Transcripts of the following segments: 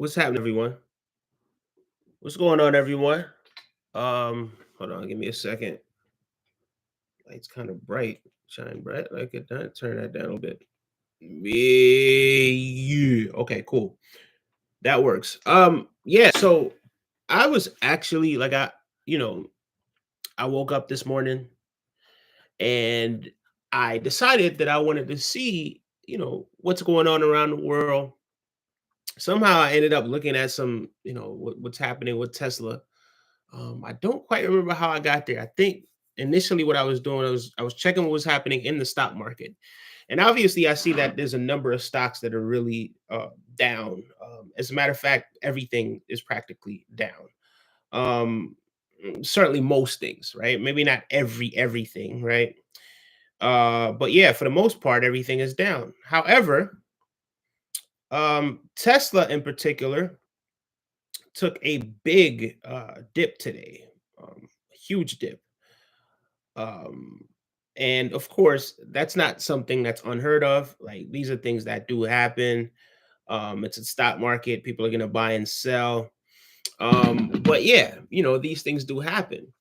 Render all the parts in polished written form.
What's happening, everyone? What's going on, everyone? Hold on, give me a second. Light's kind of bright, shine bright. Like it that. Turn that down a bit. Yeah. Okay, cool. That works. Yeah. So I was actually like, you know, I woke up this morning and I decided that I wanted to see, what's going on around the world. Somehow I ended up looking at some, what's happening with Tesla. I don't quite remember how I got there. I think initially what I was doing I was checking what was happening in the stock market, and obviously I see that there's a number of stocks that are really down. As a matter of fact, everything is practically down. Um, Certainly most things, right? Maybe not everything, right? But yeah, for the most part, everything is down. However, Tesla in particular took a big dip today, a huge dip. Um, and of course, that's not something that's unheard of. Like these are things that do happen. It's a stock market; people are gonna buy and sell. But yeah, these things do happen.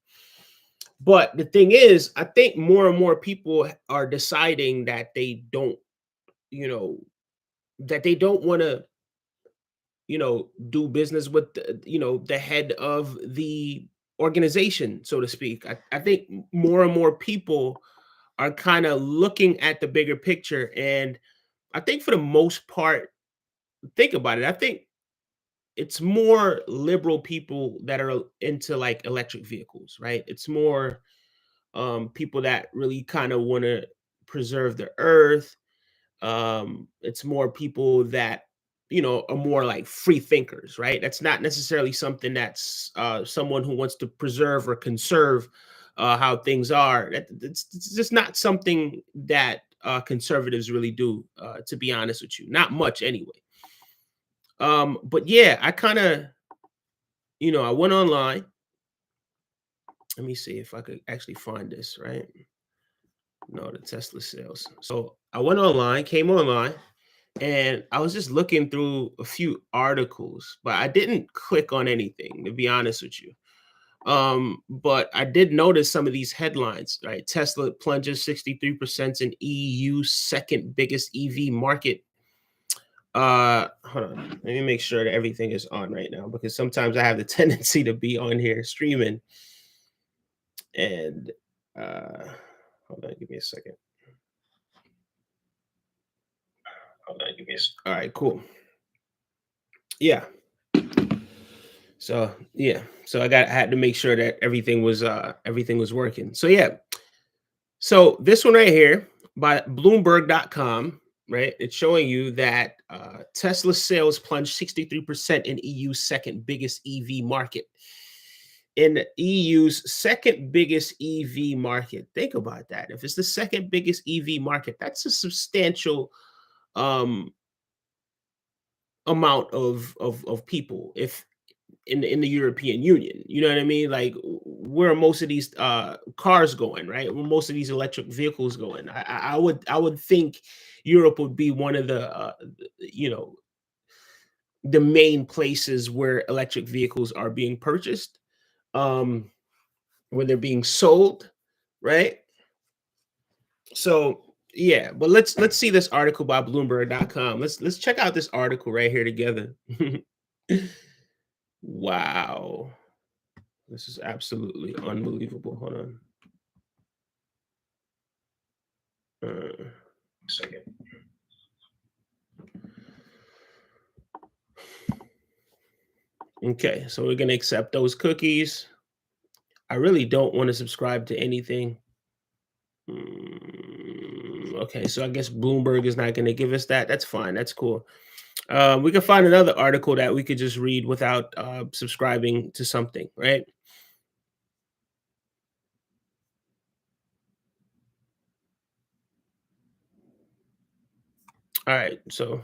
But the thing is, I think more and more people are deciding that you know, they don't want to do business with the head of the organization, so to speak. I think more and more people are kind of looking at the bigger picture, and I think for the most part, think about it, I think it's more liberal people that are into like electric vehicles, right? It's more people that really kind of want to preserve the earth. It's more people that are more like free thinkers, right? That's not necessarily something that's someone who wants to preserve or conserve how things are. It's just not something that conservatives really do, to be honest with you, not much anyway. But yeah, I kind of I went online. Let me see if I could actually find this, right? No, the Tesla sales. So I went online, came online, and I was just looking through a few articles, but I didn't click on anything, to be honest with you. But I did notice some of these headlines, right? Tesla plunges 63% in EU second biggest EV market. Hold on. Let me make sure that everything is on right now because sometimes I have the tendency to be on here streaming and uh hold on, give me a second. Hold on, give me a All right, cool. Yeah. So yeah, so I had to make sure that everything was working. So yeah, so this one right here by Bloomberg.com, right? It's showing you that Tesla sales plunged 63% in EU's second biggest EV market. In the EU's second biggest EV market, think about that. If it's the second biggest EV market, that's a substantial um, amount of people. If in the European Union. You know what I mean? Like where are most of these cars going, right? Where most of these electric vehicles going? I would think Europe would be one of you know the main places where electric vehicles are being purchased, um, where they're being sold, right? So yeah, but let's see this article by Bloomberg.com. Let's check out this article right here together. Wow. This is absolutely unbelievable. Hold on. Uh, Second. Okay, so we're gonna accept those cookies. I really don't want to subscribe to anything. Okay, so I guess Bloomberg is not gonna give us that. That's fine. That's cool. We can find another article that we could just read without subscribing to something, right? All right. So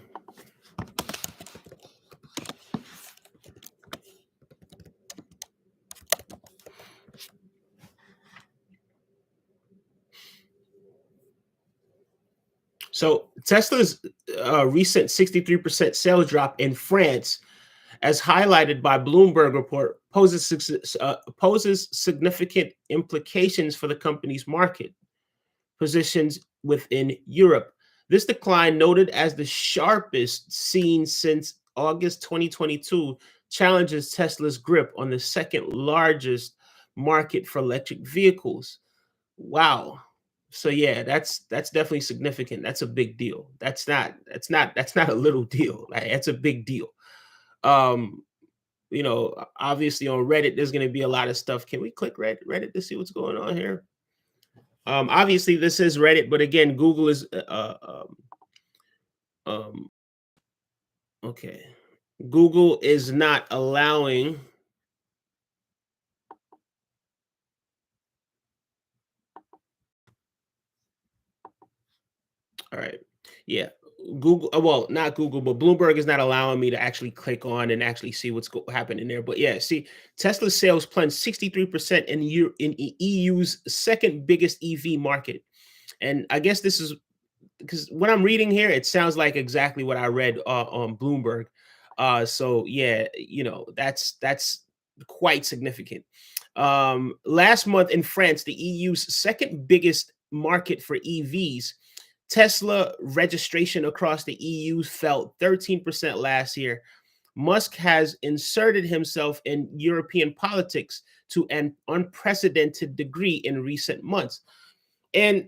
Tesla's recent 63% sales drop in France as highlighted by Bloomberg report, poses significant implications for the company's market positions within Europe. This decline, noted as the sharpest seen since August 2022, challenges Tesla's grip on the second largest market for electric vehicles. Wow. So yeah, that's definitely significant. That's a big deal. That's not a little deal. Like, that's a big deal. Um, obviously on Reddit, there's going to be a lot of stuff. Can we click Reddit to see what's going on here? Obviously, this is Reddit, but again, Google is um, okay. Google is not allowing. All right, yeah, Google. Well, not Google, but Bloomberg is not allowing me to actually click on and actually see what's happening there. But yeah, see, Tesla sales plunged 63% in EU's second biggest EV market, and I guess this is because what I'm reading here, it sounds like exactly what I read on Bloomberg. So yeah, that's quite significant. Last month in France, the EU's second biggest market for EVs, Tesla registration across the EU fell 13% last year. Musk has inserted himself in European politics to an unprecedented degree in recent months. And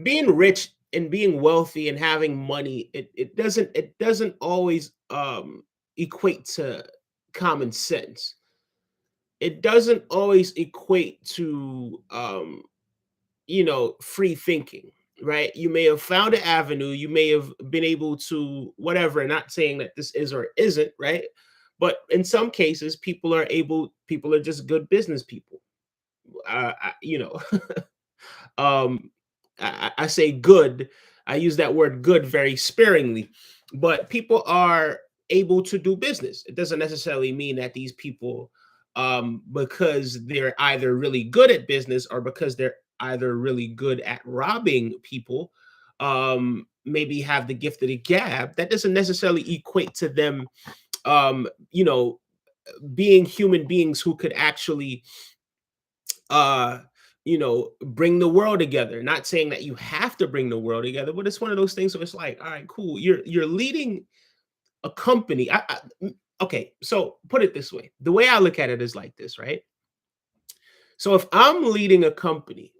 being rich and being wealthy and having money, it doesn't always equate to common sense. It doesn't always equate to free thinking, right? You may have found an avenue, you may have been able to whatever, not saying that this is or isn't, right? But in some cases, people are just good business people. I, you know um I say good. I use that word good very sparingly, but people are able to do business. It doesn't necessarily mean that these people, because they're either really good at business or because they're either really good at robbing people, maybe have the gift of the gab. That doesn't necessarily equate to them, um, you know, being human beings who could actually uh bring the world together. Not saying that you have to bring the world together, but it's one of those things where it's like, all right, cool, you're leading a company. Okay, so put it this way, the way I look at it is like this, right? So if I'm leading a company,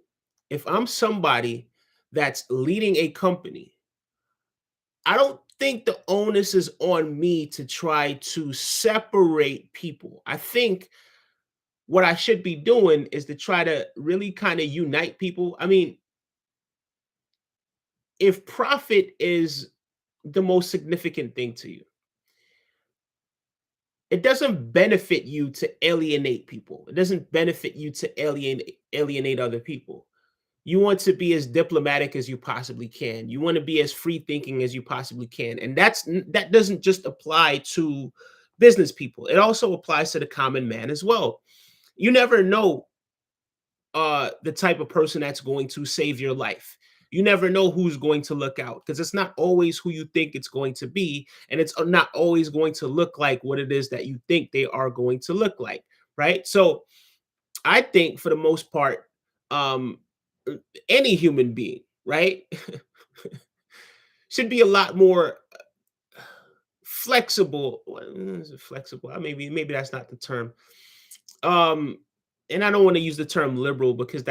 if I'm somebody that's leading a company, I don't think the onus is on me to try to separate people. I think what I should be doing is to try to really kind of unite people. I mean, if profit is the most significant thing to you, it doesn't benefit you to alienate people. It doesn't benefit you to alienate other people. You want to be as diplomatic as you possibly can. You want to be as free thinking as you possibly can. And that doesn't just apply to business people. It also applies to the common man as well. You never know the type of person that's going to save your life. You never know who's going to look out, because it's not always who you think it's going to be, and it's not always going to look like what it is that you think they are going to look like, right? So I think for the most part, um uh, any human being, right, should be a lot more flexible. Is it flexible? Maybe that's not the term. um and I don't want to use the term liberal, because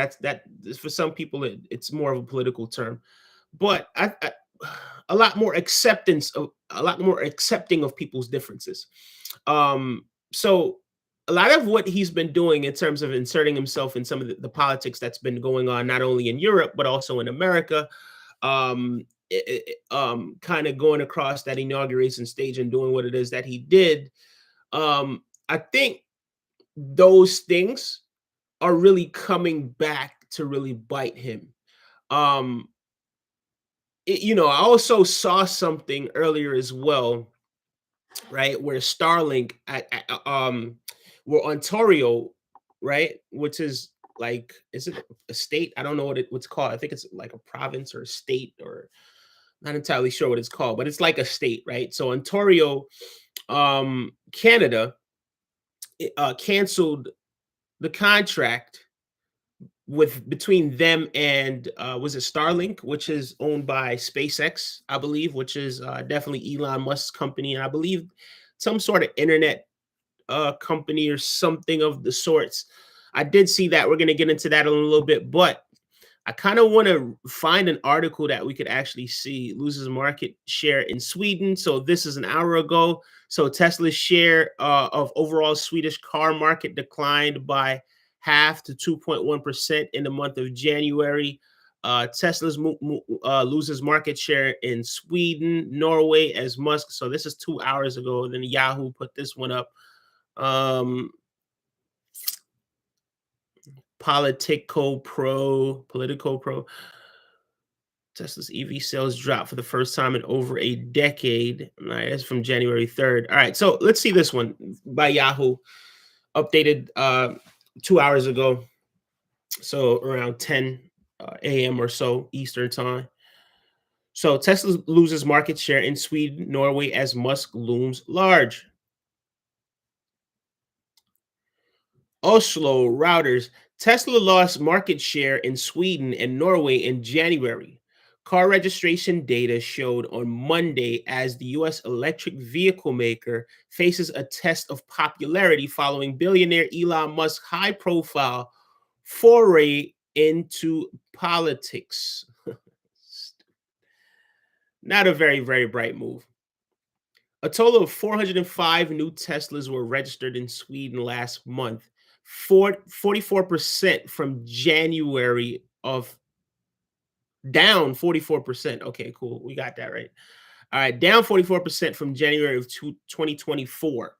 for some people it's more of a political term, but a lot more a lot more accepting of people's differences. So a lot of what he's been doing in terms of inserting himself in some of the politics that's been going on not only in Europe but also in America, kind of going across that inauguration stage and doing what it is that he did, I think those things are really coming back to really bite him. Um, I also saw something earlier as well, right, where Starlink where Ontario, right, which is like, is it a state? I don't know what's called. I think it's like a province or a state, or Not entirely sure what it's called, but it's like a state, right? So Ontario, Canada, canceled the contract with between them and was it Starlink, which is owned by SpaceX, I believe, which is definitely Elon Musk's company, and I believe some sort of internet company or something of the sorts. I did see that. We're gonna get into that in a little bit, but I kind of want to find an article that we could actually see loses market share in Sweden. So this is an hour ago. So Tesla's share of overall Swedish car market declined by half to 2.1% in the month of January. Tesla's loses market share in Sweden, Norway as Musk. So this is 2 hours ago. Then Yahoo put this one up. Um, Politico Pro. Tesla's EV sales dropped for the first time in over a decade. All right, that's from January 3rd. All right, so let's see this one by Yahoo, updated 2 hours ago. So around 10 a.m. or so Eastern time. So Tesla loses market share in Sweden, Norway as Musk looms large. Oslo routers. Tesla lost market share in Sweden and Norway in January. Car registration data showed on Monday as the US electric vehicle maker faces a test of popularity following billionaire Elon Musk's high profile foray into politics. Not a very, very bright move. A total of 405 new Teslas were registered in Sweden last month, 44% from January of down 44%. Okay, cool. We got that right. All right, down 44% from January of 2024.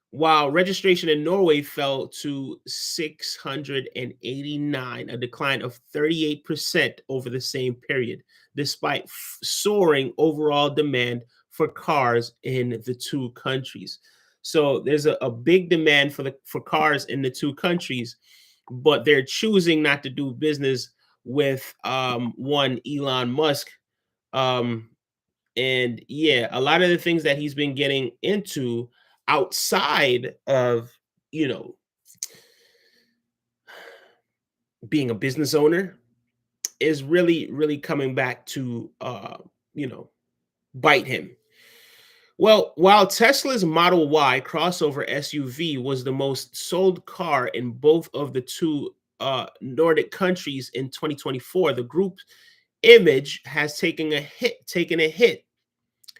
While registration in Norway fell to 689, a decline of 38% over the same period, despite soaring overall demand for cars in the two countries. So there's a big demand for cars in the two countries, but they're choosing not to do business with one Elon Musk. Um, and yeah, a lot of the things that he's been getting into outside of, you know, being a business owner is really, really coming back to, you know, bite him. Well, while Tesla's Model Y crossover SUV was the most sold car in both of the two Nordic countries in 2024, the group's image has taken a hit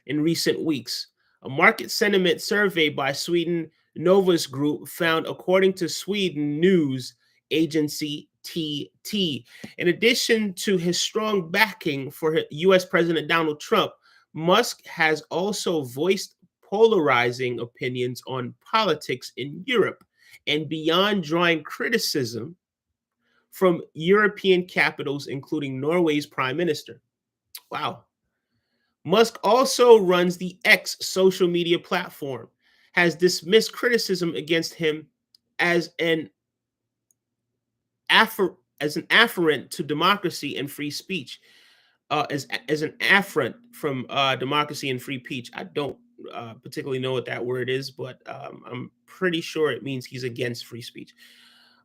in recent weeks. A market sentiment survey by Sweden Novus Group found, according to Sweden news agency TT, in addition to his strong backing for US President Donald Trump, Musk has also voiced polarizing opinions on politics in Europe and beyond, drawing criticism from European capitals, including Norway's prime minister. Wow. Musk also runs the X social media platform, has dismissed criticism against him as an as an afferent to democracy and free speech, as an affront from democracy and free speech. I don't particularly know what that word is, but I'm pretty sure it means he's against free speech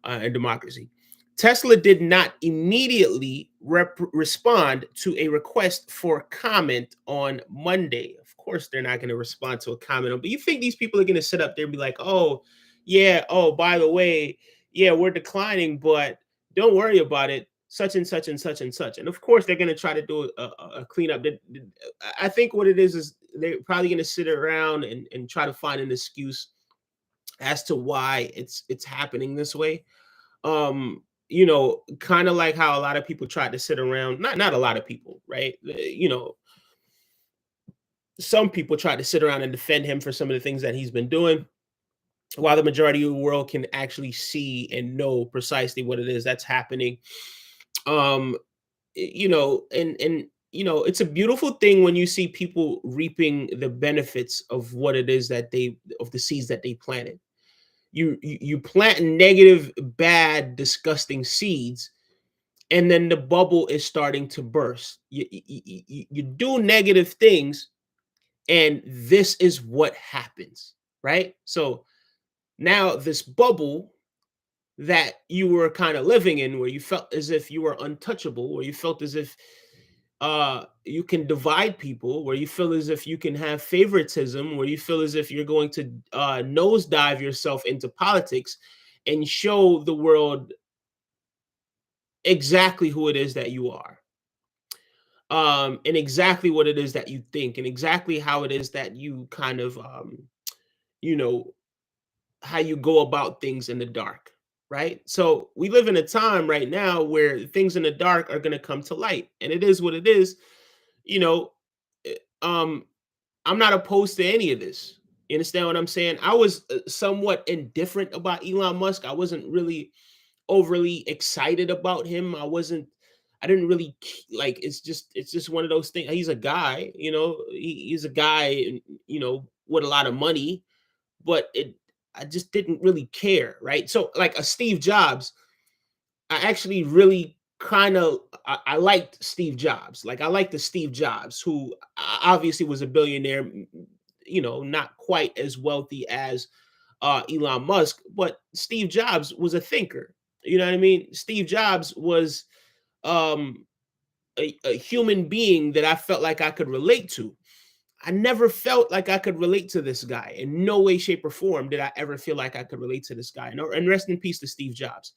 and democracy. Tesla did not immediately respond to a request for comment on Monday. Of course, they're not going to respond to a comment. But you think these people are going to sit up there and be like, oh, yeah, oh, by the way, yeah, we're declining, but don't worry about it, such and such and such and such. And of course, they're going to try to do a cleanup. I think what it is they're probably going to sit around and try to find an excuse as to why it's happening this way. Kind of like how a lot of people tried to sit around, not a lot of people, right? Some people tried to sit around and defend him for some of the things that he's been doing, while the majority of the world can actually see and know precisely what it is that's happening. Um, and it's a beautiful thing when you see people reaping the benefits of what it is that they of the seeds that they planted. You plant negative, bad, disgusting seeds, and then the bubble is starting to burst. You do negative things, and this is what happens, right? So now this bubble that you were kind of living in, where you felt as if you were untouchable, where you felt as if you can divide people, where you feel as if you can have favoritism, where you feel as if you're going to nosedive yourself into politics and show the world exactly who it is that you are, and exactly what it is that you think, and exactly how it is that you kind of you know how you go about things in the dark, right? So we live in a time right now where things in the dark are going to come to light, and it is what it is. you know eh, um I'm not opposed to any of this. You understand what I'm saying? I was somewhat indifferent about Elon Musk. I wasn't really overly excited about him. I didn't really like, it's just one of those things. He's a guy, he's a guy, with a lot of money, but I just didn't really care, right? So like a Steve Jobs, I actually really kind of I liked Steve Jobs. Like I liked the Steve Jobs who obviously was a billionaire, not quite as wealthy as Elon Musk, but Steve Jobs was a thinker. You know what I mean? Steve Jobs was um, a human being that I felt like I could relate to. I never felt like I could relate to this guy. In no way, shape, or form did I ever feel like I could relate to this guy. And rest in peace to Steve Jobs.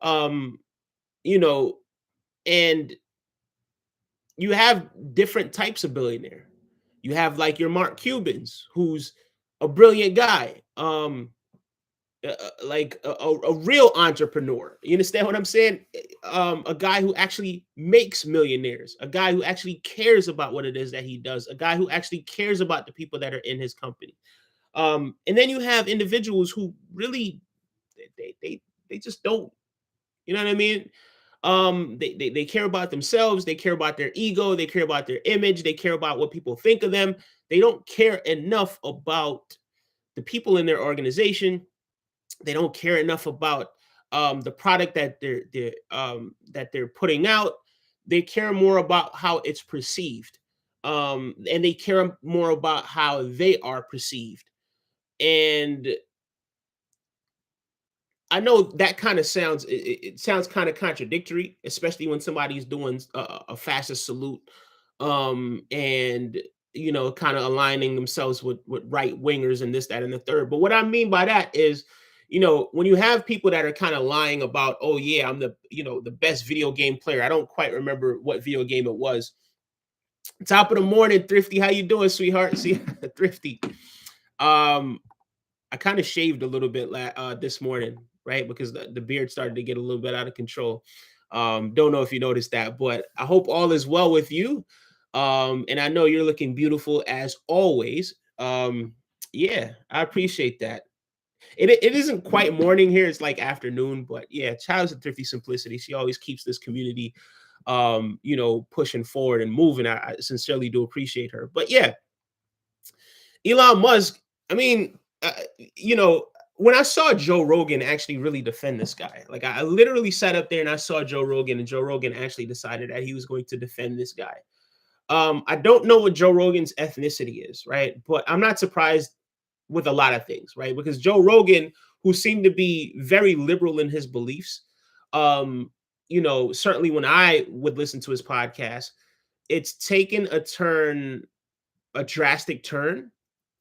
Um, you know, and you have different types of billionaire. You have like your Mark Cubans, who's a brilliant guy. Like a real entrepreneur. You understand what I'm saying? A guy who actually makes millionaires, a guy who actually cares about what it is that he does, a guy who actually cares about the people that are in his company. And then you have individuals who really they just don't. You know what I mean? They care about themselves, they care about their ego, they care about their image, they care about what people think of them. They don't care enough about the people in their organization. They don't care enough about the product that they're putting out. They care more about how it's perceived, and they care more about how they are perceived. And I know that kind of sounds it sounds kind of contradictory, especially when somebody's doing a fascist salute, and kind of aligning themselves with right wingers and this, that, and the third. But what I mean by that is, when you have people that are kind of lying about, oh yeah, I'm the best video game player. I don't quite remember what video game it was. Top of the morning, Thrifty. How you doing, sweetheart? See, Thrifty. Um, I kind of shaved a little bit this morning, right? Because the beard started to get a little bit out of control. Don't know if you noticed that, but I hope all is well with you. And I know you're looking beautiful as always. Yeah, I appreciate that. It isn't quite morning here, it's like afternoon, but yeah, Child's a Thrifty Simplicity. She always keeps this community pushing forward and moving. I sincerely do appreciate her. But yeah, Elon Musk, I mean, when I saw Joe Rogan actually really defend this guy, like I literally sat up there and I saw Joe Rogan, and Joe Rogan actually decided that he was going to defend this guy. I don't know what Joe Rogan's ethnicity is, right? But I'm not surprised with a lot of things, right? Because Joe Rogan, who seemed to be very liberal in his beliefs, certainly when I would listen to his podcast, it's taken a drastic turn,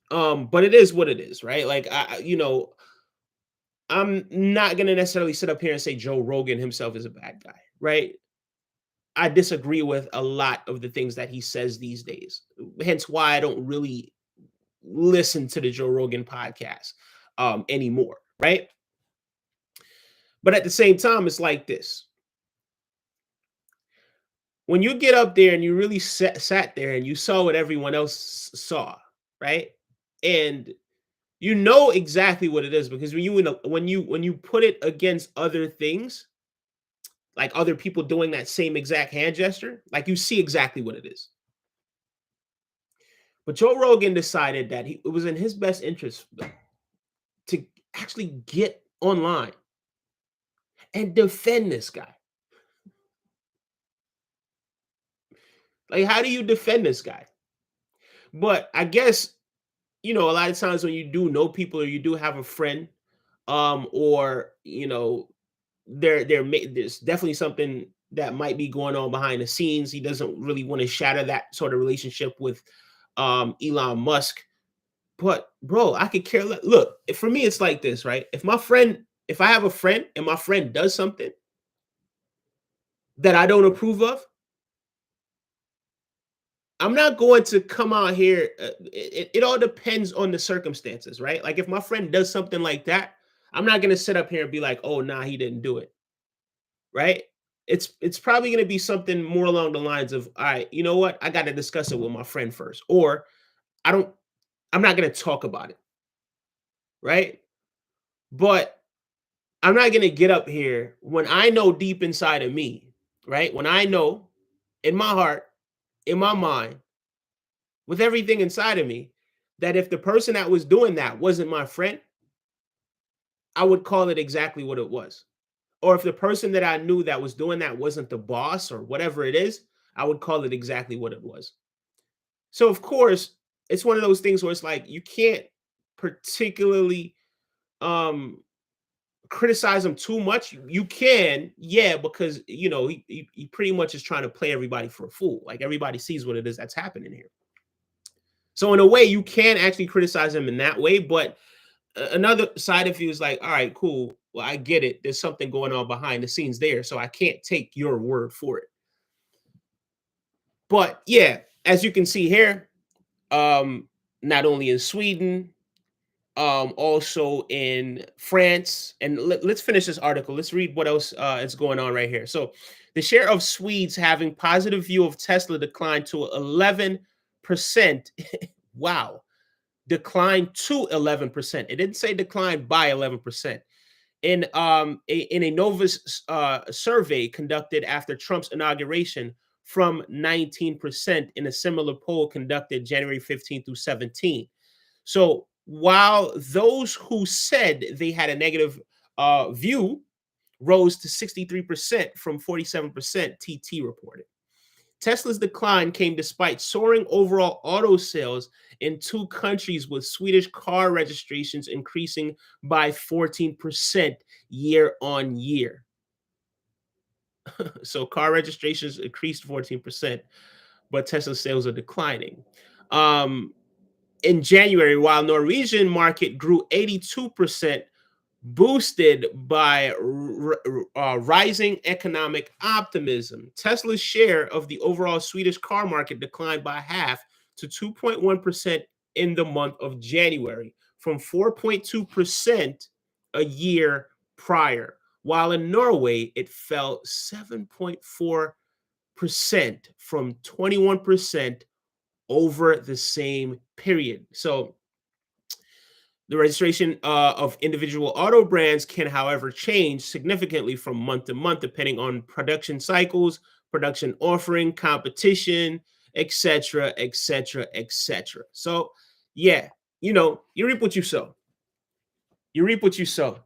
but it is what it is, right? Like I'm not gonna necessarily sit up here and say Joe Rogan himself is a bad guy, right? I disagree with a lot of the things that he says these days. Hence why I don't really listen to the Joe Rogan podcast anymore, right? But at the same time, it's like this. When you get up there and you really sat there and you saw what everyone else saw, right? And you know exactly what it is, because when you put it against other things, like other people doing that same exact hand gesture, like you see exactly what it is. But Joe Rogan decided that it was in his best interest to actually get online and defend this guy. Like, how do you defend this guy? But I guess, a lot of times when you do know people or you do have a friend, or there's definitely something that might be going on behind the scenes. He doesn't really want to shatter that sort of relationship with Elon Musk. But bro, I could care less. Look, for me, it's like this, right? If I have a friend and my friend does something that I don't approve of, I'm not going to come out here. It all depends on the circumstances, right? Like if my friend does something like that, I'm not going to sit up here and be like, "Oh, nah, he didn't do it," right? It's probably going to be something more along the lines of, "All right, you know what? I got to discuss it with my friend first," or I don't. I'm not going to talk about it, right? But I'm not going to get up here when I know deep inside of me, right? When I know in my heart, in my mind, with everything inside of me, that if the person that was doing that wasn't my friend, I would call it exactly what it was. Or if the person that I knew that was doing that wasn't the boss or whatever it is, I would call it exactly what it was. So, of course, it's one of those things where it's like you can't particularly um criticize him too much. You can, yeah, because he pretty much is trying to play everybody for a fool. Like everybody sees what it is that's happening here. So in a way, you can actually criticize him in that way, but another side of you is like, all right, cool. Well, I get it. There's something going on behind the scenes there, so I can't take your word for it. But yeah, as you can see here, um, not only in Sweden, also in France, and let's finish this article. Let's read what else is going on right here. So, the share of Swedes having positive view of Tesla declined to 11%. Wow, declined to 11%. It didn't say declined by 11%. In a Novus survey conducted after Trump's inauguration, from 19% in a similar poll conducted January 15th through 17th. So while those who said they had a negative view rose to 63% from 47%, TT reported. Tesla's decline came despite soaring overall auto sales in two countries, with Swedish car registrations increasing by 14% year on year. So car registrations increased 14%, but Tesla sales are declining. Um, in January, while Norwegian market grew 82%, boosted by rising economic optimism. Tesla's share of the overall Swedish car market declined by half to 2.1% in the month of January, from 4.2% a year prior, while in Norway it fell 7.4% from 21% over the same period. So the registration of individual auto brands can, however, change significantly from month to month, depending on production cycles, production offering, competition, etc., etc., etc. So, yeah, you reap what you sow. You reap what you sow.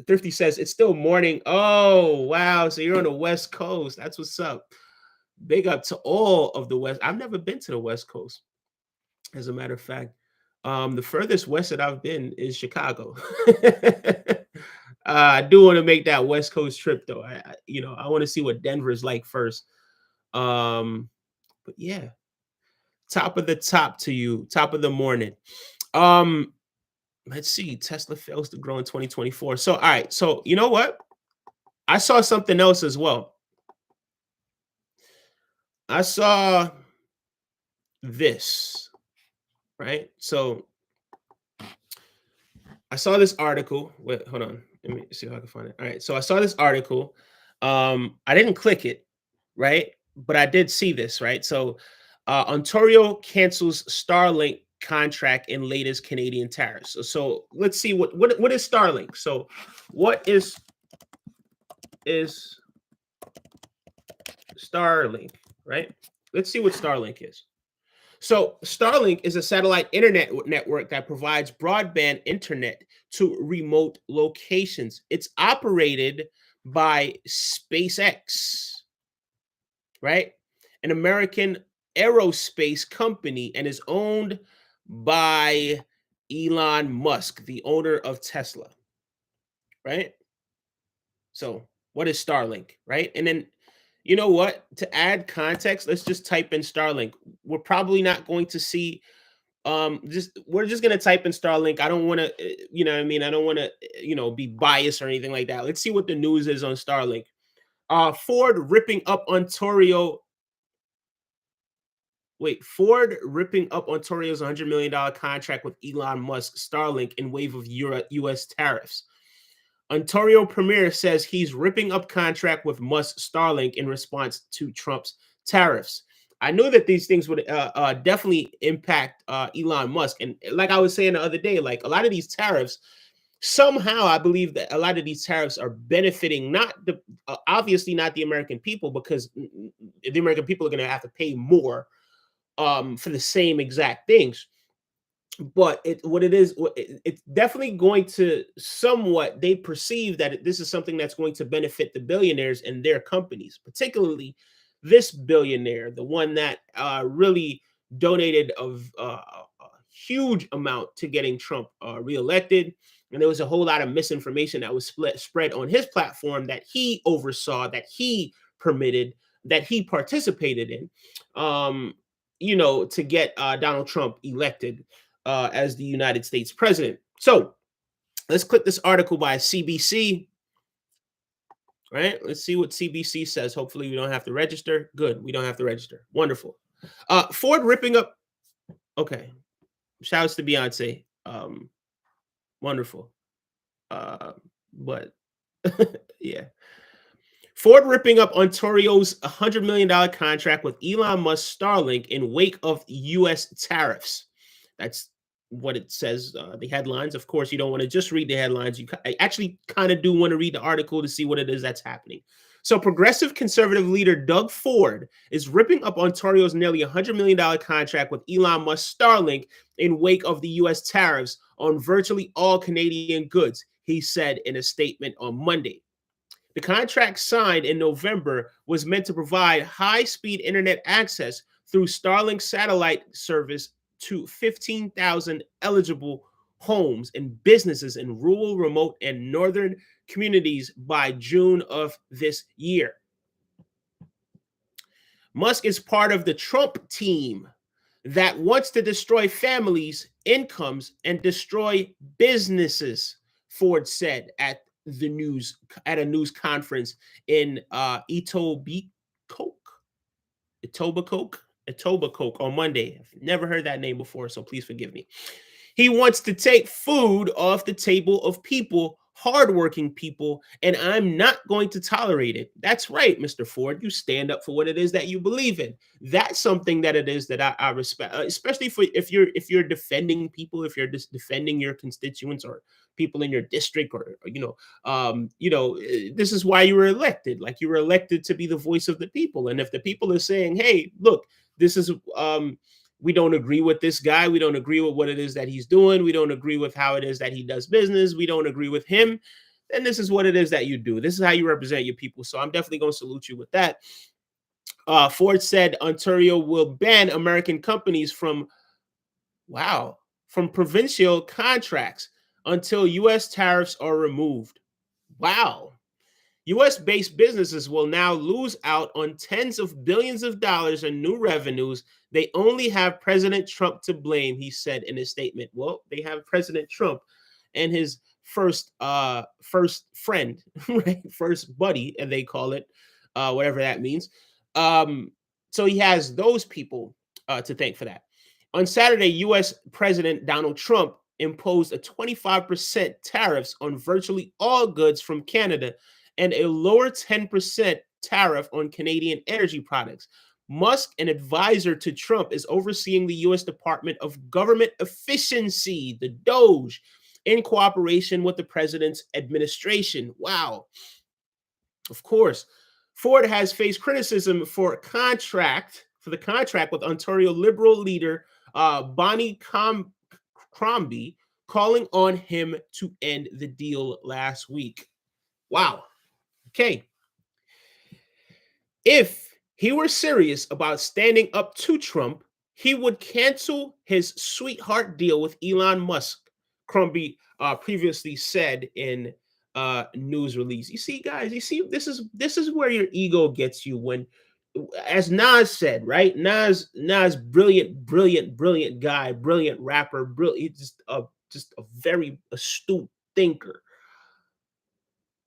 Thrifty says it's still morning. Oh, wow. So you're on the West Coast. That's what's up. Big up to all of the West. I've never been to the West Coast, as a matter of fact. The furthest west that I've been is Chicago. I do want to make that West Coast trip though. I want to see what Denver's like first. Um, but yeah, top of the top to you, top of the morning. Um, let's see. Tesla fails to grow in 2024. So, all right. So, you know what? I saw something else as well. I saw this, right? So, I saw this article. Wait, hold on. Let me see if I can find it. All right. So I saw this article. I didn't click it, right? But I did see this, right? So Ontario cancels Starlink contract in latest Canadian tariffs. So let's see what is Starlink. So what is Starlink, right? Let's see what Starlink is. So, Starlink is a satellite internet network that provides broadband internet to remote locations. It's operated by SpaceX, right? an American aerospace company, and is owned by Elon Musk, the owner of Tesla, right? So, what is Starlink, right? And then, you know what? To add context, let's just type in Starlink. We're probably not going to see just we're just going to type in Starlink. I don't want to you know what I mean? I don't want to be biased or anything like that. Let's see what the news is on Starlink. Ford ripping up Ontario Wait, Ford ripping up Ontario's $100 million contract with Elon Musk Starlink in wave of US tariffs. Ontario Premier says he's ripping up contract with Musk Starlink in response to Trump's tariffs. I knew that these things would definitely impact Elon Musk. And like I was saying the other day, like a lot of these tariffs, somehow I believe that a lot of these tariffs are benefiting not the obviously not the American people, because the American people are going to have to pay more for the same exact things. But what it is, it's definitely going to somewhat, they perceive that this is something that's going to benefit the billionaires and their companies, particularly this billionaire, the one that really donated a huge amount to getting Trump reelected. And there was a whole lot of misinformation that was spread on his platform that he oversaw, that he permitted, that he participated in, to get Donald Trump elected as the United States president. So let's click this article by CBC. Right? Let's see what CBC says. Hopefully, we don't have to register. Good. We don't have to register. Wonderful. Ford ripping up. Okay. Shouts to Beyonce. Wonderful. But yeah. Ford ripping up Ontario's $100 million contract with Elon Musk Starlink in wake of US tariffs. That's what it says, the headlines. Of course, you don't want to just read the headlines. I actually kind of do want to read the article to see what it is that's happening. So, progressive conservative leader Doug Ford is ripping up Ontario's nearly $100 million contract with Elon Musk Starlink in wake of the US tariffs on virtually all Canadian goods, he said in a statement on Monday. The contract signed in November was meant to provide high-speed internet access through Starlink satellite service to 15,000 eligible homes and businesses in rural, remote, and northern communities by June of this year. Musk is part of the Trump team that wants to destroy families' incomes and destroy businesses, Ford said at a news conference in Etobicoke on Monday. I've never heard that name before, so please forgive me. He wants to take food off the table of people, hardworking people, and I'm not going to tolerate it. That's right, Mr. Ford. You stand up for what it is that you believe in. That's something that it is that I respect, especially for if you're defending people, if you're just defending your constituents or people in your district, or this is why you were elected. Like, you were elected to be the voice of the people, and if the people are saying, "Hey, look, this is we don't agree with this guy. We don't agree with what it is that he's doing. We don't agree with how it is that he does business. We don't agree with him," then this is what it is that you do. This is how you represent your people. So I'm definitely going to salute you with that. Ford said Ontario will ban American companies from provincial contracts until U.S. tariffs are removed. Wow. US-based businesses will now lose out on tens of billions of dollars in new revenues. They only have President Trump to blame, he said in his statement. Well, they have President Trump and his first friend, right? First buddy, and they call it, whatever that means. So he has those people to thank for that. On Saturday, US President Donald Trump imposed a 25% tariffs on virtually all goods from Canada and a lower 10% tariff on Canadian energy products. Musk, an advisor to Trump, is overseeing the U.S. Department of Government Efficiency, the DOGE, in cooperation with the president's administration. Wow. Of course, Ford has faced criticism for the contract with Ontario Liberal leader Bonnie Crombie, calling on him to end the deal last week. Wow. Okay. If he were serious about standing up to Trump, he would cancel his sweetheart deal with Elon Musk, Crumby previously said in news release. You see, guys, you see, this is where your ego gets you when, as Nas said, right? Nas, brilliant, brilliant, brilliant guy, brilliant rapper, brilliant, just a very astute thinker.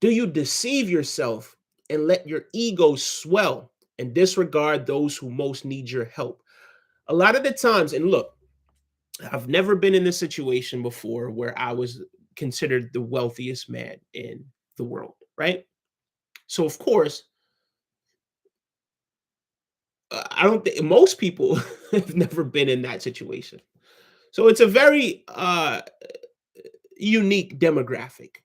Do you deceive yourself and let your ego swell and disregard those who most need your help? A lot of the times, and look, I've never been in this situation before where I was considered the wealthiest man in the world, right? So, of course, I don't think most people have never been in that situation. So, it's a very unique demographic.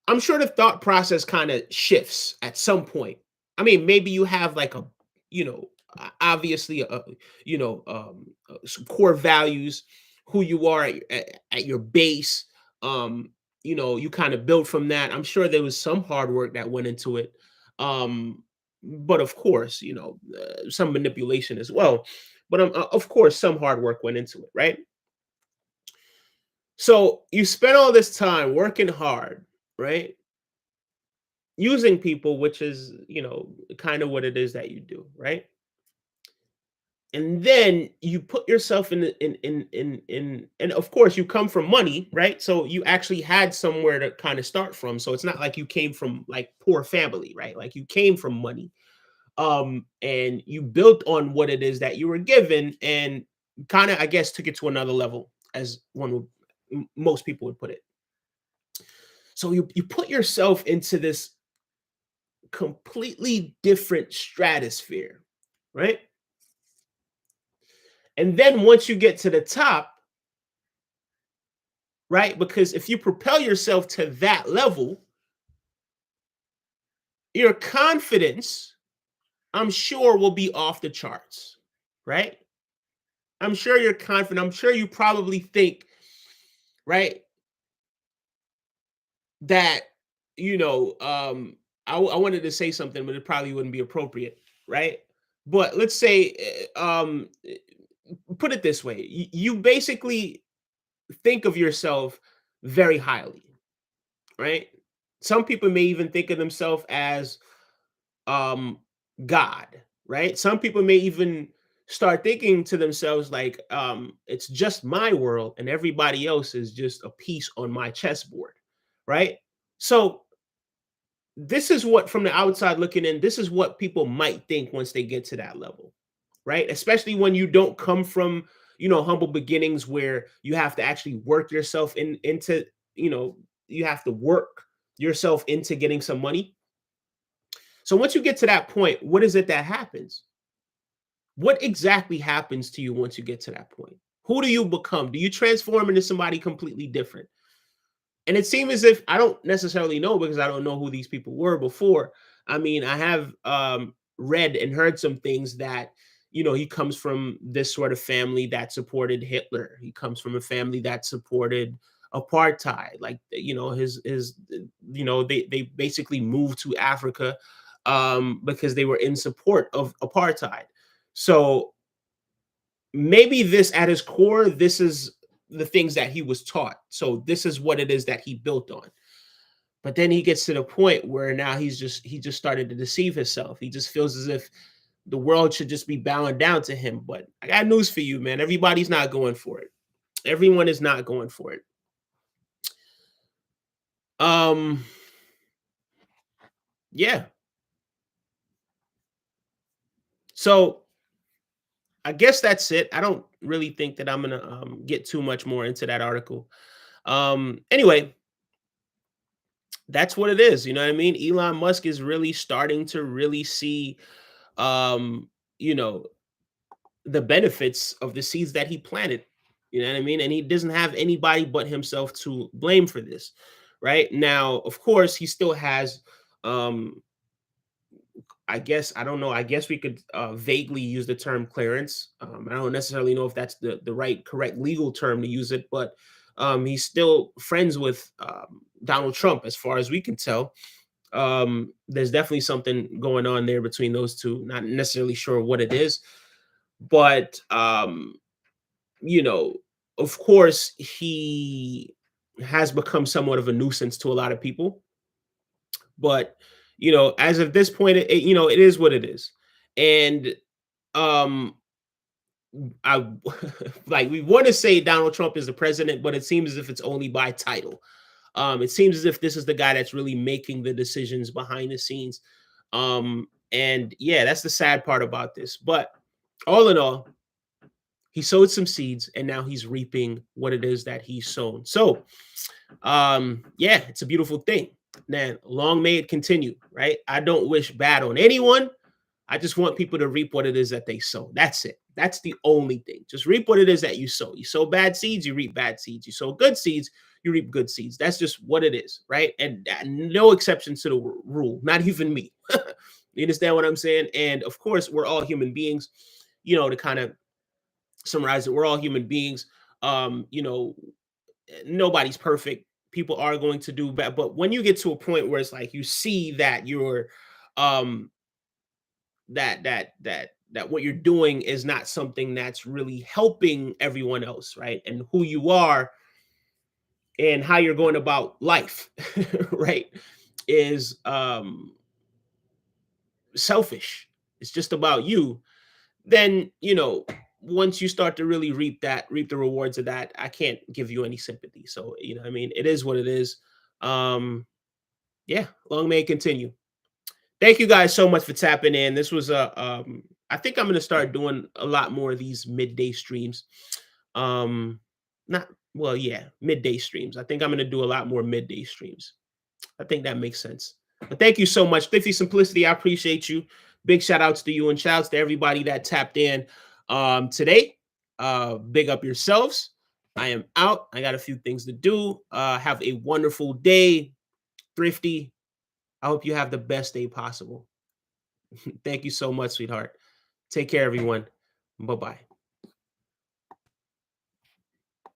I'm sure the thought process kind of shifts at some point. I mean, maybe you have like a, you know, obviously, some core values, who you are at your base. Um, you kind of build from that. I'm sure there was some hard work that went into it. But of course, some manipulation as well. But of course, some hard work went into it, right? So you spend all this time working hard, right? Using people, which is, kind of what it is that you do, right? And then you put yourself and of course you come from money, right? So you actually had somewhere to kind of start from. So it's not like you came from like poor family, right? Like you came from money. And you built on what it is that you were given and kind of, I guess, took it to another level, as one would most people would put it. So you put yourself into this completely different stratosphere, right? And then once you get to the top, right? Because if you propel yourself to that level, your confidence, I'm sure, will be off the charts, right? I'm sure you're confident. I'm sure you probably think, right, that, you know, um, I wanted to say something, but it probably wouldn't be appropriate, right? But let's say, put it this way: you basically think of yourself very highly, right? Some people may even think of themselves as um God, right? Some people may even start thinking to themselves like, it's just my world and everybody else is just a piece on my chessboard, right? So this is what, from the outside looking in, this is what people might think once they get to that level, right? Especially when you don't come from, humble beginnings where you have to actually work yourself into, you know, you have to work yourself into getting some money. So once you get to that point, what is it that happens? What exactly happens to you once you get to that point? Who do you become? Do you transform into somebody completely different? And it seemed as if, I don't necessarily know because I don't know who these people were before. I mean, I have read and heard some things that, he comes from this sort of family that supported Hitler. He comes from a family that supported apartheid. Like, they basically moved to Africa because they were in support of apartheid. So maybe this, at his core, this is the things that he was taught. So this is what it is that he built on. But then he gets to the point where now he just started to deceive himself. He just feels as if the world should just be bowing down to him. But I got news for you, man. Everybody's not going for it. Everyone is not going for it. Um, yeah. So I guess that's it. I don't really think that I'm gonna get too much more into that article. Anyway, that's what it is. You know what I mean? Elon Musk is really starting to really see, um, you know, the benefits of the seeds that he planted. You know what I mean? And he doesn't have anybody but himself to blame for this. Right now, of course, he still has, um, I guess, I don't know. I guess we could vaguely use the term clearance. I don't necessarily know if that's the right, correct legal term to use it, but he's still friends with Donald Trump, as far as we can tell. There's definitely something going on there between those two. Not necessarily sure what it is, but you know, of course, he has become somewhat of a nuisance to a lot of people. But as of this point, it is what it is. And um I like, we want to say Donald Trump is the president, but it seems as if it's only by title. It seems as if this is the guy that's really making the decisions behind the scenes. And yeah, that's the sad part about this. But all in all, he sowed some seeds and now he's reaping what it is that he's sown. So yeah, it's a beautiful thing. Man, long may it continue, right? I don't wish bad on anyone. I just want people to reap what it is that they sow. That's it. That's the only thing. Just reap what it is that you sow. You sow bad seeds, you reap bad seeds. You sow good seeds, you reap good seeds. That's just what it is, right? And no exceptions to the rule, not even me. You understand what I'm saying? And of course, we're all human beings. To kind of summarize it, we're all human beings. Nobody's perfect. People are going to do bad, but when you get to a point where it's like you see that you're um that what you're doing is not something that's really helping everyone else, right? And who you are and how you're going about life, right, is selfish. It's just about you. Then, once you start to really reap the rewards of that, I can't give you any sympathy. So, I mean, it is what it is. Um, yeah, long may it continue. Thank you guys so much for tapping in. This was I think I'm gonna start doing a lot more of these midday streams. Not well, yeah, midday streams. I think I'm gonna do a lot more midday streams. I think that makes sense. But thank you so much. Thrifty Simplicity, I appreciate you. Big shout outs to you and shout outs to everybody that tapped in today. Big up yourselves. I am out. I got a few things to do. Have a wonderful day, Thrifty. I hope you have the best day possible. Thank you so much, sweetheart. Take care, everyone. Bye bye.